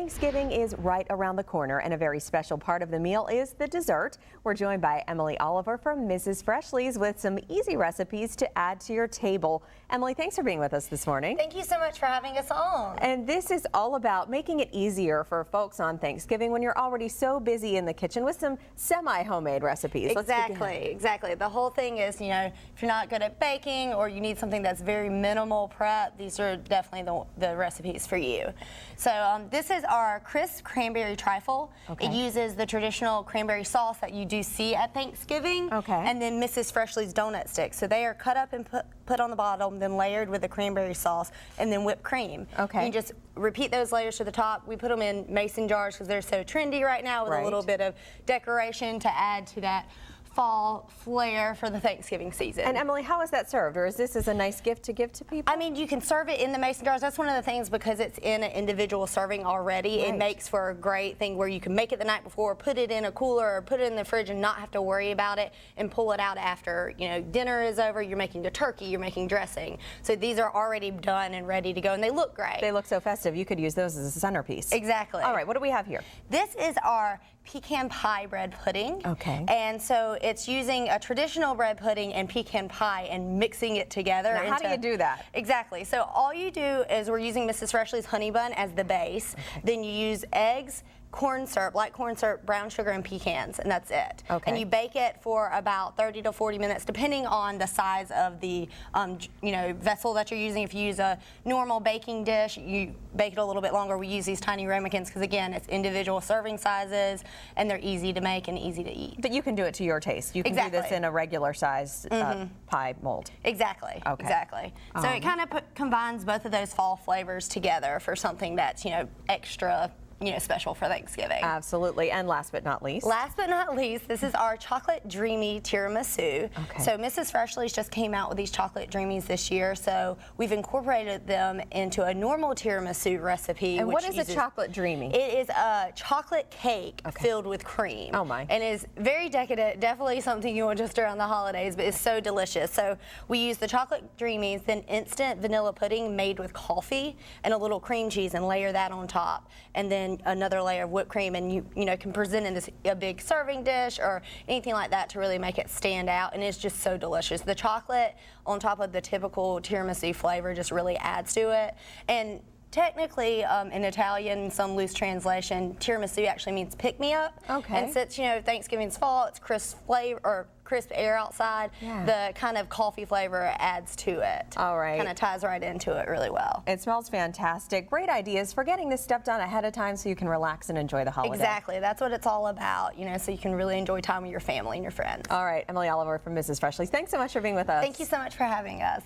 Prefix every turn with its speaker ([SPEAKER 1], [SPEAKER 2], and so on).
[SPEAKER 1] Thanksgiving is right around the corner, and a very special part of the meal is the dessert. We're joined by Emily Oliver from Mrs. Freshley's with some easy recipes to add to your table. Emily, thanks for being with us this morning.
[SPEAKER 2] Thank you so much for having us on.
[SPEAKER 1] And this is all about making it easier for folks on Thanksgiving when you're already so busy in the kitchen with some semi-homemade recipes.
[SPEAKER 2] Exactly. The whole thing is, if you're not good at baking or you need something that's very minimal prep, these are definitely the recipes for you. So this is our crisp cranberry trifle.
[SPEAKER 1] Okay.
[SPEAKER 2] It uses the traditional cranberry sauce that you do see at Thanksgiving.
[SPEAKER 1] Okay.
[SPEAKER 2] And then Mrs. Freshley's donut sticks. So they are cut up and put on the bottom, then layered with the cranberry sauce, and then whipped cream.
[SPEAKER 1] Okay.
[SPEAKER 2] You just repeat those layers to the top. We put them in mason jars because they're so trendy right now, with a little bit of decoration to add to that fall flair for the Thanksgiving season.
[SPEAKER 1] And Emily, how is that served? Or is this as a nice gift to give to people?
[SPEAKER 2] I mean, you can serve it in the mason jars. That's one of the things, because it's in an individual serving already.
[SPEAKER 1] Right.
[SPEAKER 2] It makes for a great thing where you can make it the night before, put it in a cooler, or put it in the fridge and not have to worry about it, and pull it out after, dinner is over. You're making a turkey, you're making dressing. So these are already done and ready to go, and they look great.
[SPEAKER 1] They look so festive. You could use those as a centerpiece.
[SPEAKER 2] Exactly.
[SPEAKER 1] All right, what do we have here?
[SPEAKER 2] This is our pecan pie bread pudding.
[SPEAKER 1] Okay.
[SPEAKER 2] And so it's using a traditional bread pudding and pecan pie and mixing it together.
[SPEAKER 1] Now, how do you do that?
[SPEAKER 2] Exactly. So all you do is, we're using Mrs. Freshley's honey bun as the base.
[SPEAKER 1] Okay.
[SPEAKER 2] Then you use eggs, corn syrup, light corn syrup, brown sugar, and pecans, and that's it.
[SPEAKER 1] Okay.
[SPEAKER 2] And you bake it for about 30 to 40 minutes, depending on the size of the vessel that you're using. If you use a normal baking dish, you bake it a little bit longer. We use these tiny ramekins because, again, it's individual serving sizes, and they're easy to make and easy to eat.
[SPEAKER 1] But you can do it to your taste. You can do this in a regular size pie mold.
[SPEAKER 2] Exactly.
[SPEAKER 1] Okay.
[SPEAKER 2] Exactly. So it kind of combines both of those fall flavors together for something that's extra special for Thanksgiving.
[SPEAKER 1] Absolutely. And last but not least?
[SPEAKER 2] Last but not least, this is our chocolate dreamy tiramisu.
[SPEAKER 1] Okay.
[SPEAKER 2] So Mrs. Freshley's just came out with these chocolate dreamies this year, so we've incorporated them into a normal tiramisu recipe.
[SPEAKER 1] And what is a chocolate dreamy?
[SPEAKER 2] It is a chocolate cake filled with cream.
[SPEAKER 1] Oh my.
[SPEAKER 2] And is very decadent, definitely something you want just around the holidays, but it's so delicious. So we use the chocolate dreamies, then instant vanilla pudding made with coffee and a little cream cheese, and layer that on top. And then another layer of whipped cream, and you can present in a big serving dish or anything like that to really make it stand out, and it's just so delicious. The chocolate on top of the typical tiramisu flavor just really adds to it. And technically, in Italian, some loose translation, tiramisu actually means pick-me-up.
[SPEAKER 1] Okay.
[SPEAKER 2] And since Thanksgiving's fall, it's crisp flavor or crisp air outside.
[SPEAKER 1] Yeah.
[SPEAKER 2] The kind of coffee flavor adds to it.
[SPEAKER 1] All right.
[SPEAKER 2] Kind of ties right into it really well.
[SPEAKER 1] It smells fantastic. Great ideas for getting this stuff done ahead of time so you can relax and enjoy the holiday.
[SPEAKER 2] Exactly. That's what it's all about. So you can really enjoy time with your family and your friends.
[SPEAKER 1] All right, Emily Oliver from Mrs. Freshley's. Thanks so much for being with us.
[SPEAKER 2] Thank you so much for having us.